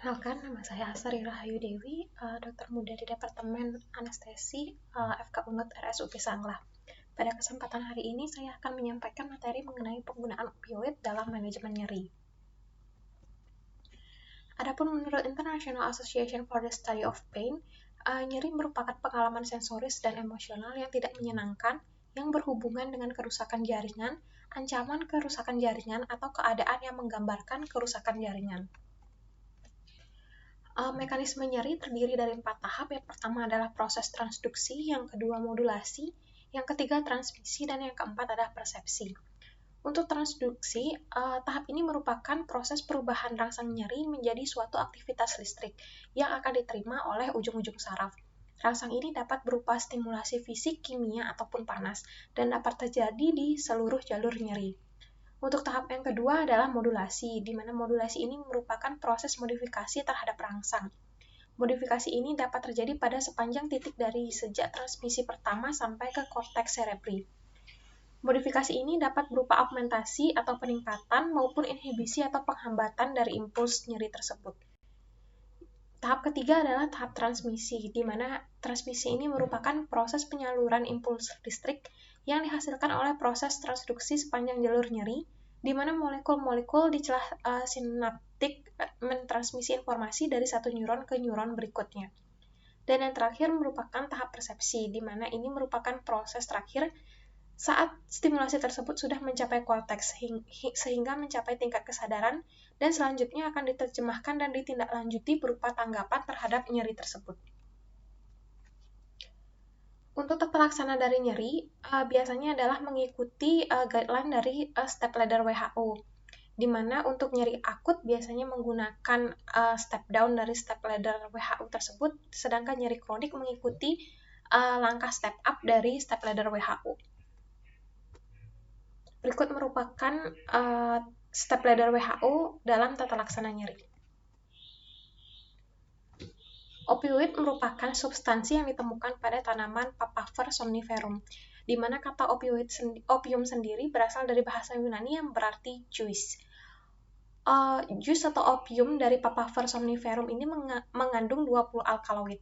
Perkenalkan, nama saya Asari Rahayu Dewi, dokter muda di Departemen Anestesi FK Unut RSUP Sanglah. Pada kesempatan hari ini, saya akan menyampaikan materi mengenai penggunaan opioid dalam manajemen nyeri. Adapun menurut International Association for the Study of Pain, nyeri merupakan pengalaman sensoris dan emosional yang tidak menyenangkan yang berhubungan dengan kerusakan jaringan, ancaman kerusakan jaringan, atau keadaan yang menggambarkan kerusakan jaringan. Mekanisme nyeri terdiri dari 4 tahap. Yang pertama adalah proses transduksi, yang kedua modulasi, yang ketiga transmisi, dan yang keempat adalah persepsi. Untuk transduksi, tahap ini merupakan proses perubahan rangsang nyeri menjadi suatu aktivitas listrik yang akan diterima oleh ujung-ujung saraf. Rangsang ini dapat berupa stimulasi fisik, kimia, ataupun panas, dan dapat terjadi di seluruh jalur nyeri. Untuk tahap yang kedua adalah modulasi, di mana modulasi ini merupakan proses modifikasi terhadap rangsang. Modifikasi ini dapat terjadi pada sepanjang titik dari sejak transmisi pertama sampai ke korteks cerebri. Modifikasi ini dapat berupa augmentasi atau peningkatan maupun inhibisi atau penghambatan dari impuls nyeri tersebut. Tahap ketiga adalah tahap transmisi, di mana transmisi ini merupakan proses penyaluran impuls listrik yang dihasilkan oleh proses transduksi sepanjang jalur nyeri, di mana molekul-molekul di celah sinaptik mentransmisi informasi dari satu neuron ke neuron berikutnya. Dan yang terakhir merupakan tahap persepsi, di mana ini merupakan proses terakhir saat stimulasi tersebut sudah mencapai korteks sehingga mencapai tingkat kesadaran, dan selanjutnya akan diterjemahkan dan ditindaklanjuti berupa tanggapan terhadap nyeri tersebut. Untuk tata laksana dari nyeri, biasanya adalah mengikuti guideline dari step ladder WHO, di mana untuk nyeri akut biasanya menggunakan step down dari step ladder WHO tersebut, sedangkan nyeri kronik mengikuti langkah step up dari step ladder WHO. Berikut merupakan step ladder WHO dalam tata laksana nyeri. Opioid merupakan substansi yang ditemukan pada tanaman Papaver somniferum, di mana kata opium sendiri berasal dari bahasa Yunani yang berarti juice. Jus atau opium dari Papaver somniferum ini mengandung 20 alkaloid.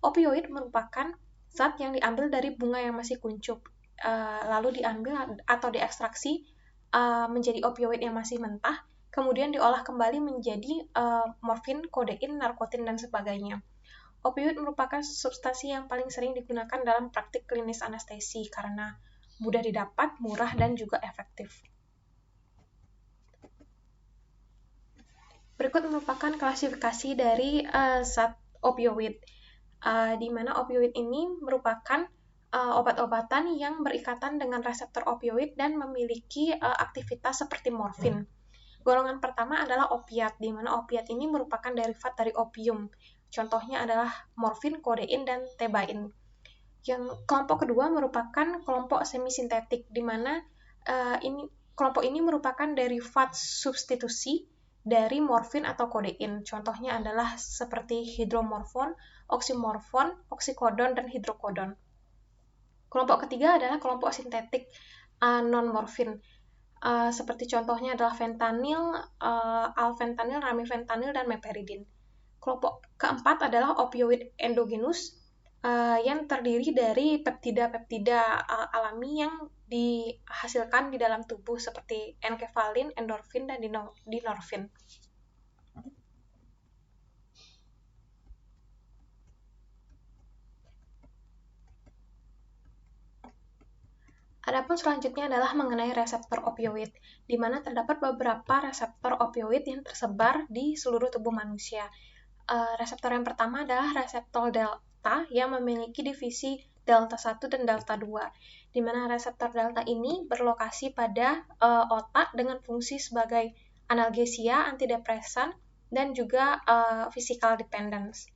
Opioid merupakan zat yang diambil dari bunga yang masih kuncup, lalu diambil atau diekstraksi menjadi opioid yang masih mentah, kemudian diolah kembali menjadi morfin, kodein, narkotin, dan sebagainya. Opioid merupakan substansi yang paling sering digunakan dalam praktik klinis anestesi karena mudah didapat, murah, dan juga efektif. Berikut merupakan klasifikasi dari zat opioid, di mana opioid ini merupakan obat-obatan yang berikatan dengan reseptor opioid dan memiliki aktivitas seperti morfin. Golongan pertama adalah opiat, di mana opiat ini merupakan derivat dari opium. Contohnya adalah morfin, kodein, dan tebain. Yang kelompok kedua merupakan kelompok semisintetik, di mana kelompok ini merupakan derivat substitusi dari morfin atau kodein. Contohnya adalah seperti hidromorfon, oksimorfon, oksikodon, dan hidrokodon. Kelompok ketiga adalah kelompok sintetik non-morfin. Seperti contohnya adalah fentanyl, alfentanyl, ramifentanil, dan meperidin. Kelompok keempat adalah opioid endogenus yang terdiri dari peptida-peptida alami yang dihasilkan di dalam tubuh seperti enkefalin, endorfin, dan dinorfin. Adapun selanjutnya adalah mengenai reseptor opioid, di mana terdapat beberapa reseptor opioid yang tersebar di seluruh tubuh manusia. Reseptor yang pertama adalah reseptor delta yang memiliki divisi delta 1 dan delta 2, di mana reseptor delta ini berlokasi pada otak dengan fungsi sebagai analgesia, antidepresan, dan juga physical dependence.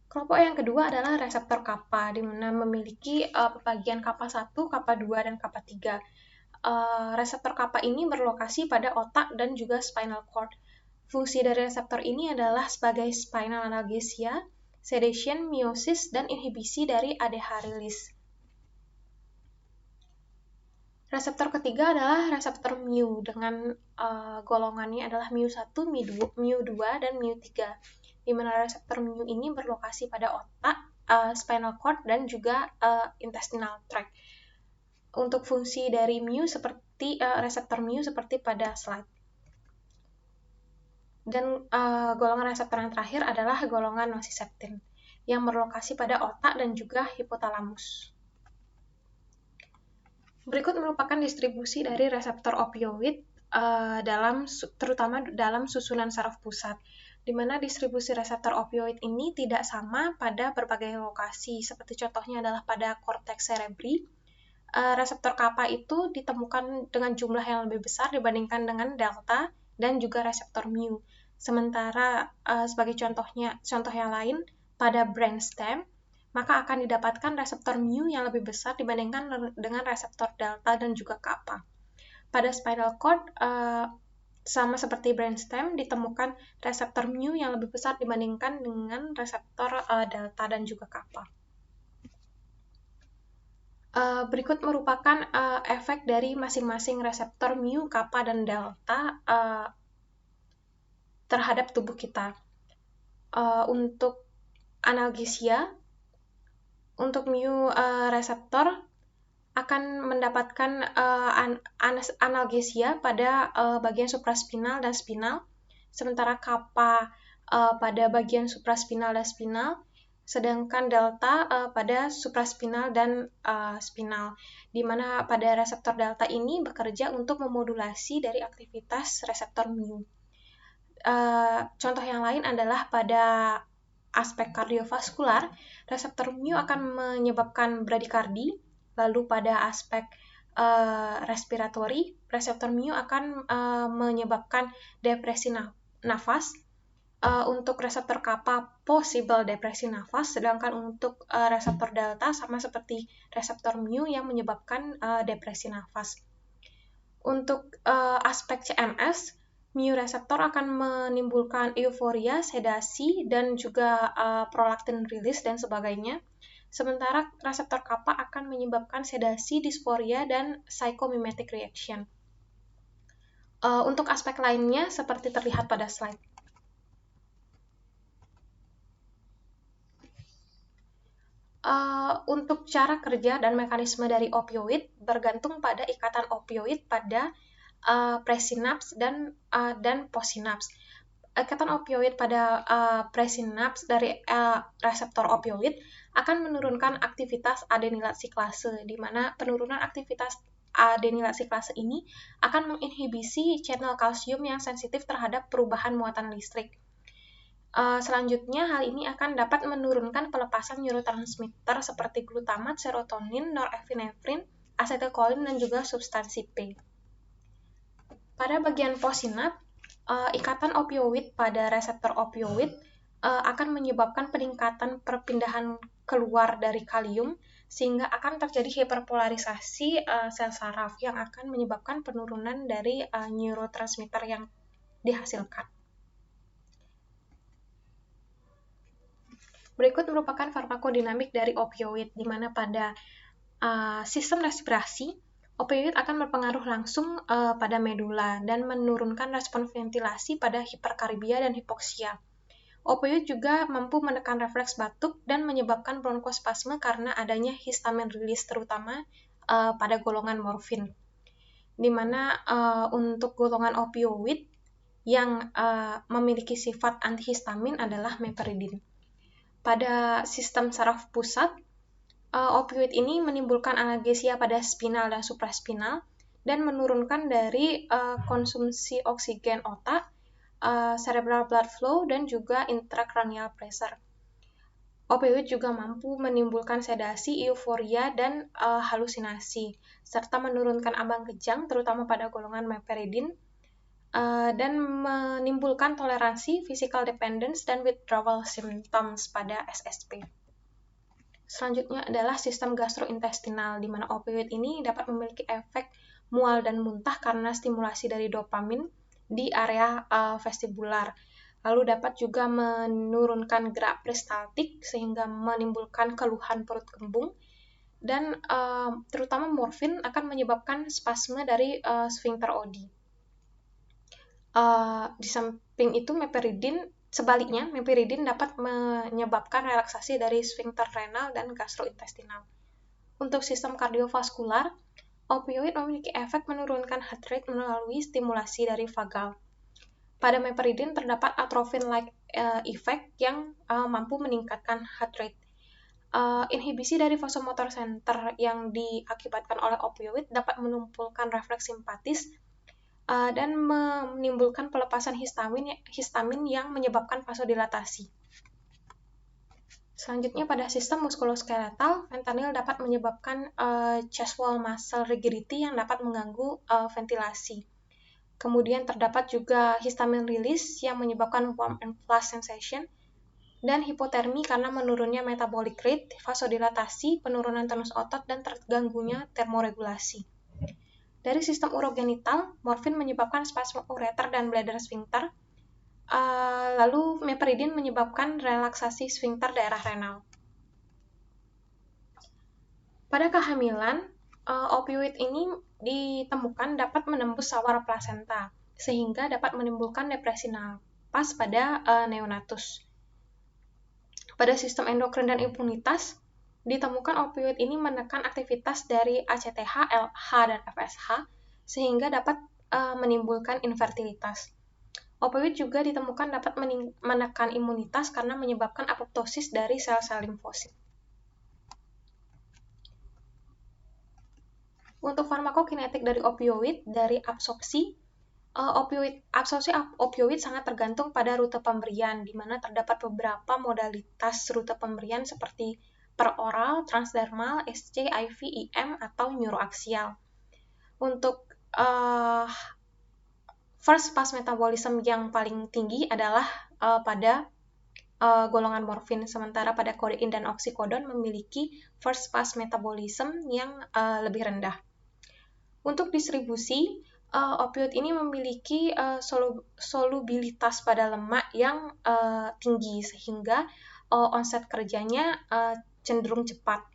Kelompok yang kedua adalah reseptor kappa, di mana memiliki pembagian kappa 1, kappa 2, dan kappa 3. Reseptor kappa ini berlokasi pada otak dan juga spinal cord. Fungsi dari reseptor ini adalah sebagai spinal analgesia, sedation, meiosis, dan inhibisi dari ADH release. Reseptor ketiga adalah reseptor mu dengan golongannya adalah mu1, mu2, dan mu3. Di mana reseptor mu ini berlokasi pada otak, spinal cord, dan juga intestinal tract. Untuk fungsi dari mu seperti reseptor mu seperti pada slide. Dan golongan reseptor yang terakhir adalah golongan nociceptin yang berlokasi pada otak dan juga hipotalamus. Berikut merupakan distribusi dari reseptor opioid terutama dalam susunan saraf pusat, di mana distribusi reseptor opioid ini tidak sama pada berbagai lokasi, seperti contohnya adalah pada korteks cerebri. Reseptor kappa itu ditemukan dengan jumlah yang lebih besar dibandingkan dengan delta dan juga reseptor mu. Sementara sebagai contoh yang lain, pada brainstem, maka akan didapatkan reseptor mu yang lebih besar dibandingkan dengan reseptor delta dan juga kappa. Pada spinal cord, sama seperti brainstem, ditemukan reseptor mu yang lebih besar dibandingkan dengan reseptor delta dan juga kappa. Berikut merupakan efek dari masing-masing reseptor mu, kappa, dan delta terhadap tubuh kita. Untuk analgesia, untuk mu reseptor akan mendapatkan analgesia pada bagian supraspinal dan spinal, sementara kappa pada bagian supraspinal dan spinal, sedangkan delta pada supraspinal dan spinal, di mana pada reseptor delta ini bekerja untuk memodulasi dari aktivitas reseptor mu. Contoh yang lain adalah pada aspek kardiovaskular, reseptor mu akan menyebabkan bradikardi, lalu pada aspek respiratori, reseptor mu akan menyebabkan depresi nafas. Untuk reseptor kappa, possible depresi nafas, sedangkan untuk reseptor delta sama seperti reseptor mu yang menyebabkan depresi nafas. Untuk aspek CNS, mu reseptor akan menimbulkan euforia, sedasi, dan juga prolaktin rilis dan sebagainya. Sementara reseptor kappa akan menyebabkan sedasi, disforia, dan psychomimetic reaction. Untuk aspek lainnya seperti terlihat pada slide. Untuk cara kerja dan mekanisme dari opioid bergantung pada ikatan opioid pada presinaps dan postsinaps. Ikatan opioid pada presinaps dari reseptor opioid akan menurunkan aktivitas adenylat siklase, di mana penurunan aktivitas adenylat siklase ini akan menginhibisi channel kalsium yang sensitif terhadap perubahan muatan listrik. Selanjutnya, hal ini akan dapat menurunkan pelepasan neurotransmitter seperti glutamat, serotonin, norepinefrin, asetilkolin, dan juga substansi P. Pada bagian postsinap, ikatan opioid pada reseptor opioid akan menyebabkan peningkatan perpindahan keluar dari kalium, sehingga akan terjadi hiperpolarisasi sel saraf yang akan menyebabkan penurunan dari neurotransmitter yang dihasilkan. Berikut merupakan farmakodinamik dari opioid, di mana pada sistem respirasi, opioid akan berpengaruh langsung pada medula dan menurunkan respon ventilasi pada hiperkaribia dan hipoksia. Opioid juga mampu menekan refleks batuk dan menyebabkan bronkospasme karena adanya histamin rilis, terutama pada golongan morfin. Di mana untuk golongan opioid yang memiliki sifat antihistamin adalah meperidin. Pada sistem saraf pusat, opioid ini menimbulkan analgesia pada spinal dan supraspinal dan menurunkan dari konsumsi oksigen otak, cerebral blood flow, dan juga intracranial pressure. Opioid juga mampu menimbulkan sedasi, euforia, dan halusinasi, serta menurunkan ambang kejang, terutama pada golongan meperidin, dan menimbulkan toleransi, physical dependence, dan withdrawal symptoms pada SSP. Selanjutnya adalah sistem gastrointestinal, di mana opioid ini dapat memiliki efek mual dan muntah karena stimulasi dari dopamin di area vestibular. Lalu dapat juga menurunkan gerak peristaltik sehingga menimbulkan keluhan perut kembung, dan terutama morfin akan menyebabkan spasme dari sphincter Oddi. Di samping itu sebaliknya, meperidin dapat menyebabkan relaksasi dari sphincter renal dan gastrointestinal. Untuk sistem kardiovaskular, opioid memiliki efek menurunkan heart rate melalui stimulasi dari vagal. Pada meperidin terdapat atropine-like effect yang mampu meningkatkan heart rate. Inhibisi dari vasomotor center yang diakibatkan oleh opioid dapat menumpukan refleks simpatis dan menimbulkan pelepasan histamin yang menyebabkan vasodilatasi. Selanjutnya pada sistem muskuloskeletal, fentanyl dapat menyebabkan chest wall muscle rigidity yang dapat mengganggu ventilasi. Kemudian terdapat juga histamine release yang menyebabkan warm and flush sensation, dan hipotermi karena menurunnya metabolic rate, vasodilatasi, penurunan tonus otot, dan terganggunya termoregulasi. Dari sistem urogenital, morfin menyebabkan spasme ureter dan bladder sphincter, lalu meperidin menyebabkan relaksasi sphincter daerah renal. Pada kehamilan, opioid ini ditemukan dapat menembus sawar plasenta, sehingga dapat menimbulkan depresi napas pada neonatus. Pada sistem endokrin dan imunitas, ditemukan opioid ini menekan aktivitas dari ACTH, LH, dan FSH, sehingga dapat menimbulkan infertilitas. Opioid juga ditemukan dapat menekan imunitas karena menyebabkan apoptosis dari sel-sel limfosit. Untuk farmakokinetik dari opioid, dari absorpsi opioid sangat tergantung pada rute pemberian, di mana terdapat beberapa modalitas rute pemberian seperti peroral, transdermal, SC, IV, IM, atau neuroaksial. Untuk first pass metabolism yang paling tinggi adalah pada golongan morfin, sementara pada kodein dan oksikodon memiliki first pass metabolism yang lebih rendah. Untuk distribusi, opioid ini memiliki solubilitas pada lemak yang tinggi, sehingga onset kerjanya cenderung cepat.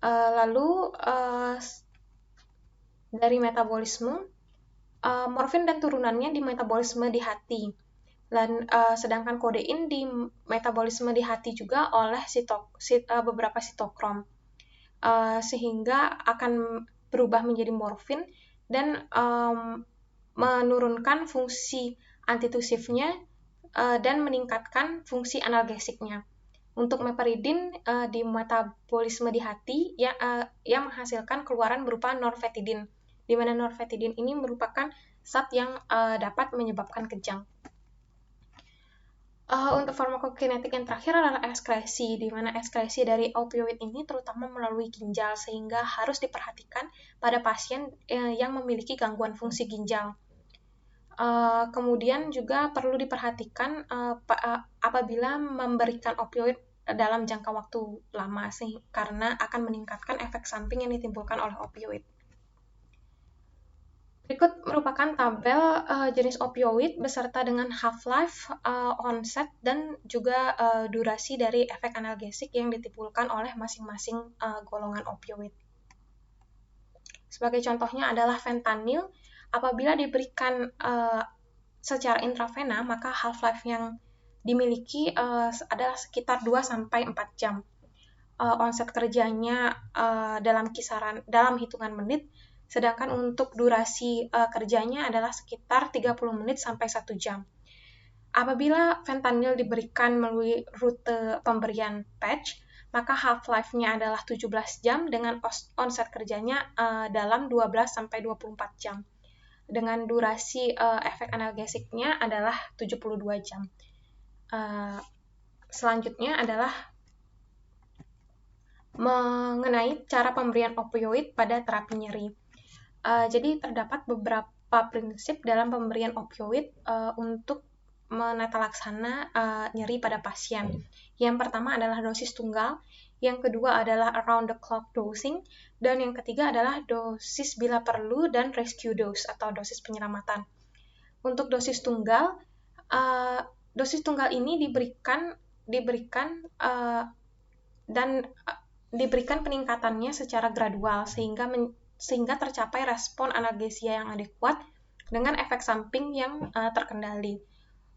Lalu dari metabolisme, morfin dan turunannya di metabolisme di hati, dan sedangkan kodein di metabolisme di hati juga oleh beberapa sitokrom, sehingga akan berubah menjadi morfin dan menurunkan fungsi antitusifnya dan meningkatkan fungsi analgesiknya. Untuk meperidin di metabolisme di hati yang menghasilkan keluaran berupa norvetidin, di mana norvetidin ini merupakan zat yang dapat menyebabkan kejang. Untuk farmakokinetik yang terakhir adalah ekskresi, di mana ekskresi dari opioid ini terutama melalui ginjal, sehingga harus diperhatikan pada pasien yang memiliki gangguan fungsi ginjal. Kemudian juga perlu diperhatikan apabila memberikan opioid dalam jangka waktu lama, karena akan meningkatkan efek samping yang ditimbulkan oleh opioid. Berikut merupakan tabel jenis opioid beserta dengan half-life, onset, dan juga durasi dari efek analgesik yang ditimbulkan oleh masing-masing golongan opioid. Sebagai contohnya adalah fentanyl. Apabila diberikan secara intravena, maka half-life yang dimiliki adalah sekitar 2-4 jam. Onset kerjanya dalam hitungan menit, sedangkan untuk durasi kerjanya adalah sekitar 30 menit sampai 1 jam. Apabila fentanyl diberikan melalui rute pemberian patch, maka half-life-nya adalah 17 jam dengan onset kerjanya dalam 12 sampai 24 jam. Dengan durasi efek analgesiknya adalah 72 jam. Selanjutnya adalah mengenai cara pemberian opioid pada terapi nyeri. Jadi terdapat beberapa prinsip dalam pemberian opioid untuk menata laksana nyeri pada pasien. Yang pertama adalah dosis tunggal, yang kedua adalah around the clock dosing, dan yang ketiga adalah dosis bila perlu dan rescue dose atau dosis penyelamatan. Untuk dosis tunggal ini diberikan dan diberikan peningkatannya secara gradual sehingga tercapai respon analgesia yang adekuat dengan efek samping yang terkendali.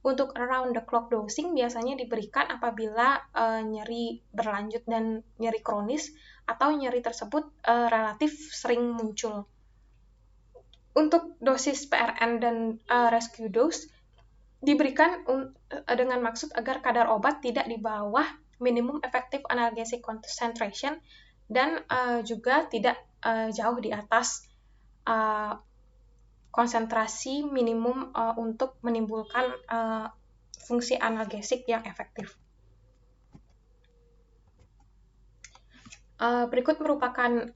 Untuk around the clock dosing biasanya diberikan apabila nyeri berlanjut dan nyeri kronis atau nyeri tersebut relatif sering muncul. Untuk dosis PRN dan rescue dose diberikan dengan maksud agar kadar obat tidak di bawah minimum effective analgesic concentration dan juga tidak jauh di atas konsentrasi minimum untuk menimbulkan fungsi analgesik yang efektif. Berikut merupakan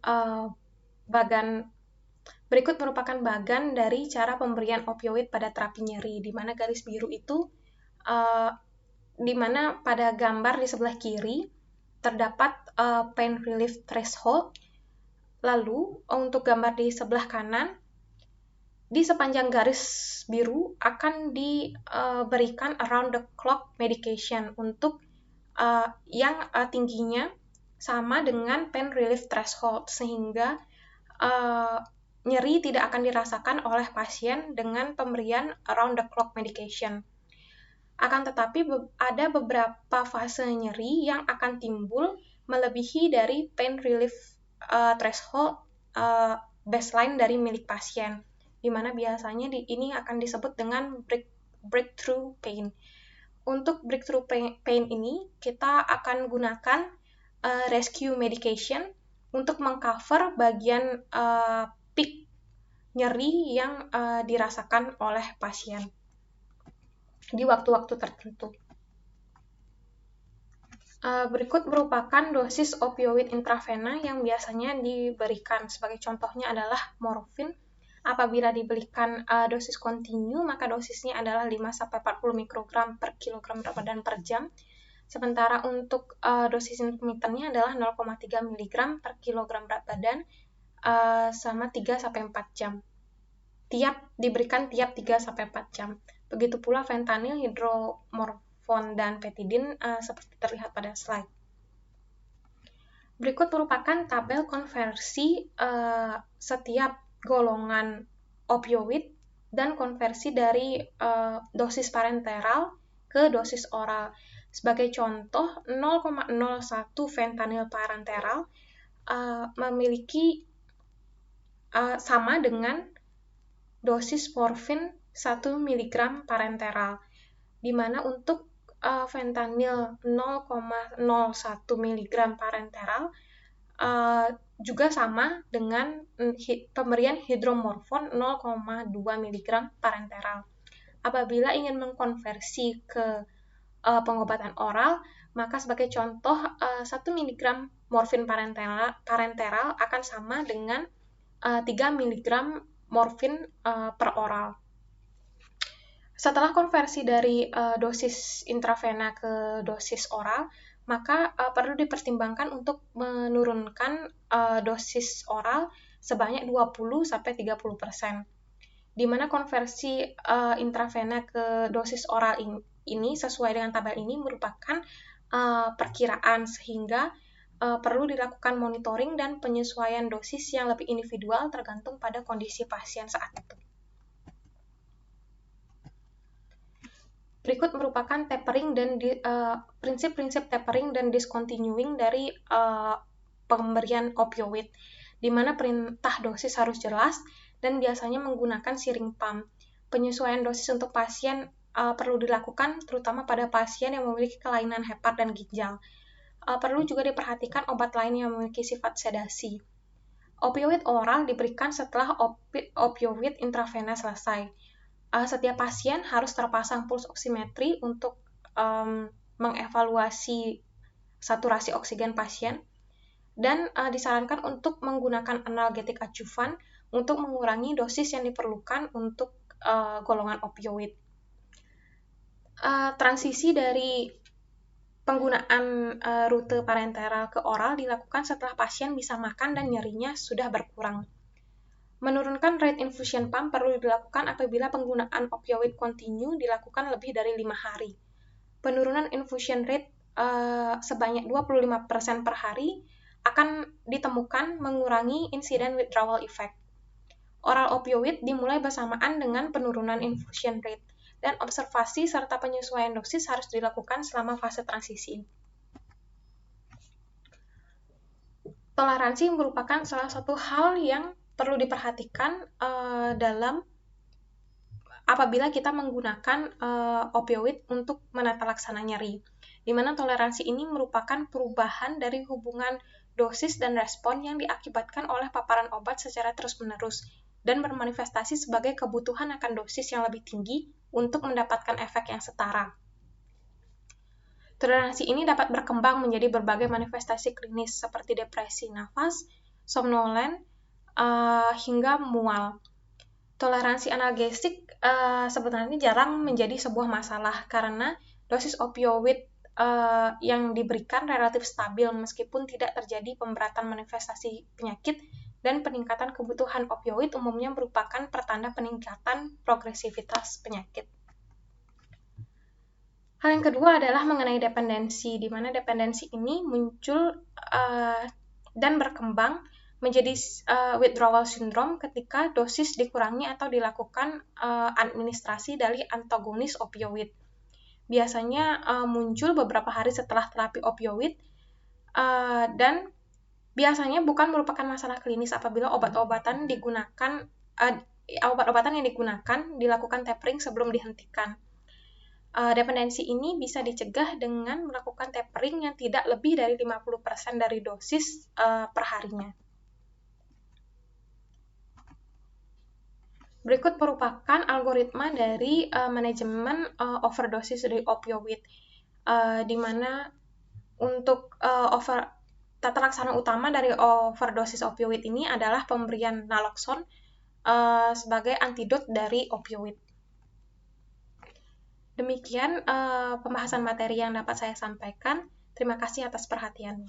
bagan dari cara pemberian opioid pada terapi nyeri, di mana garis biru itu di mana pada gambar di sebelah kiri terdapat pain relief threshold. Lalu untuk gambar di sebelah kanan, di sepanjang garis biru akan diberikan around the clock medication untuk yang tingginya sama dengan pain relief threshold, sehingga nyeri tidak akan dirasakan oleh pasien dengan pemberian around the clock medication. Akan tetapi ada beberapa fase nyeri yang akan timbul melebihi dari pain relief threshold baseline dari milik pasien, di mana biasanya ini akan disebut dengan breakthrough pain. Untuk breakthrough pain ini kita akan gunakan rescue medication untuk mengcover bagian peak nyeri yang dirasakan oleh pasien di waktu-waktu tertentu. Berikut merupakan dosis opioid intravena yang biasanya diberikan. Sebagai contohnya adalah morfin. Apabila diberikan dosis kontinu, maka dosisnya adalah 5-40 mikrogram per kilogram berat badan per jam. Sementara untuk dosis intermittennya adalah 0,3 mg per kilogram berat badan selama 3-4 jam. Diberikan tiap 3-4 jam. Begitu pula fentanyl, hidromorfon, dan petidin seperti terlihat pada slide. Berikut merupakan tabel konversi setiap golongan opioid dan konversi dari dosis parenteral ke dosis oral. Sebagai contoh, 0,01 fentanyl parenteral memiliki sama dengan dosis morfin 1 mg parenteral, di mana untuk fentanyl 0,01 mg parenteral juga sama dengan pemberian hidromorfon 0,2 mg parenteral. Apabila ingin mengkonversi ke pengobatan oral, maka sebagai contoh 1 mg morfin parenteral akan sama dengan 3 mg morfin per oral. Setelah konversi dari dosis intravena ke dosis oral, maka perlu dipertimbangkan untuk menurunkan dosis oral sebanyak 20-30%. Di mana konversi intravena ke dosis oral ini sesuai dengan tabel ini merupakan perkiraan, sehingga perlu dilakukan monitoring dan penyesuaian dosis yang lebih individual tergantung pada kondisi pasien saat itu. Berikut merupakan tapering dan prinsip-prinsip tapering dan discontinuing dari pemberian opioid, di mana perintah dosis harus jelas dan biasanya menggunakan siring pump. Penyesuaian dosis untuk pasien perlu dilakukan terutama pada pasien yang memiliki kelainan hepat dan ginjal. Perlu juga diperhatikan obat lain yang memiliki sifat sedasi. Opioid oral diberikan setelah opioid intravena selesai. Setiap pasien harus terpasang puls oximetri untuk mengevaluasi saturasi oksigen pasien, dan disarankan untuk menggunakan analgetik adjuvan untuk mengurangi dosis yang diperlukan untuk golongan opioid. Transisi dari penggunaan rute parenteral ke oral dilakukan setelah pasien bisa makan dan nyerinya sudah berkurang. Menurunkan rate infusion pump perlu dilakukan apabila penggunaan opioid kontinu dilakukan lebih dari 5 hari. Penurunan infusion rate sebanyak 25% per hari akan ditemukan mengurangi insiden withdrawal effect. Oral opioid dimulai bersamaan dengan penurunan infusion rate, dan observasi serta penyesuaian dosis harus dilakukan selama fase transisi. Toleransi merupakan salah satu hal yang perlu diperhatikan dalam apabila kita menggunakan opioid untuk menata laksana nyeri, di mana toleransi ini merupakan perubahan dari hubungan dosis dan respon yang diakibatkan oleh paparan obat secara terus-menerus dan bermanifestasi sebagai kebutuhan akan dosis yang lebih tinggi untuk mendapatkan efek yang setara. Toleransi ini dapat berkembang menjadi berbagai manifestasi klinis seperti depresi nafas, somnolen, hingga mual. Toleransi analgesik sebenarnya jarang menjadi sebuah masalah karena dosis opioid yang diberikan relatif stabil meskipun tidak terjadi pemberatan manifestasi penyakit, dan peningkatan kebutuhan opioid umumnya merupakan pertanda peningkatan progresivitas penyakit. Hal yang kedua adalah mengenai dependensi, di mana dependensi ini muncul dan berkembang menjadi withdrawal syndrome ketika dosis dikurangi atau dilakukan administrasi dari antagonis opioid. Biasanya muncul beberapa hari setelah terapi opioid dan biasanya bukan merupakan masalah klinis apabila obat-obatan yang digunakan dilakukan tapering sebelum dihentikan. Dependensi ini bisa dicegah dengan melakukan tapering yang tidak lebih dari 50% dari dosis perharinya. Berikut merupakan algoritma dari manajemen overdosis dari opioid, di mana untuk tata laksana utama dari overdosis opioid ini adalah pemberian naloxone sebagai antidot dari opioid. Demikian pembahasan materi yang dapat saya sampaikan. Terima kasih atas perhatiannya.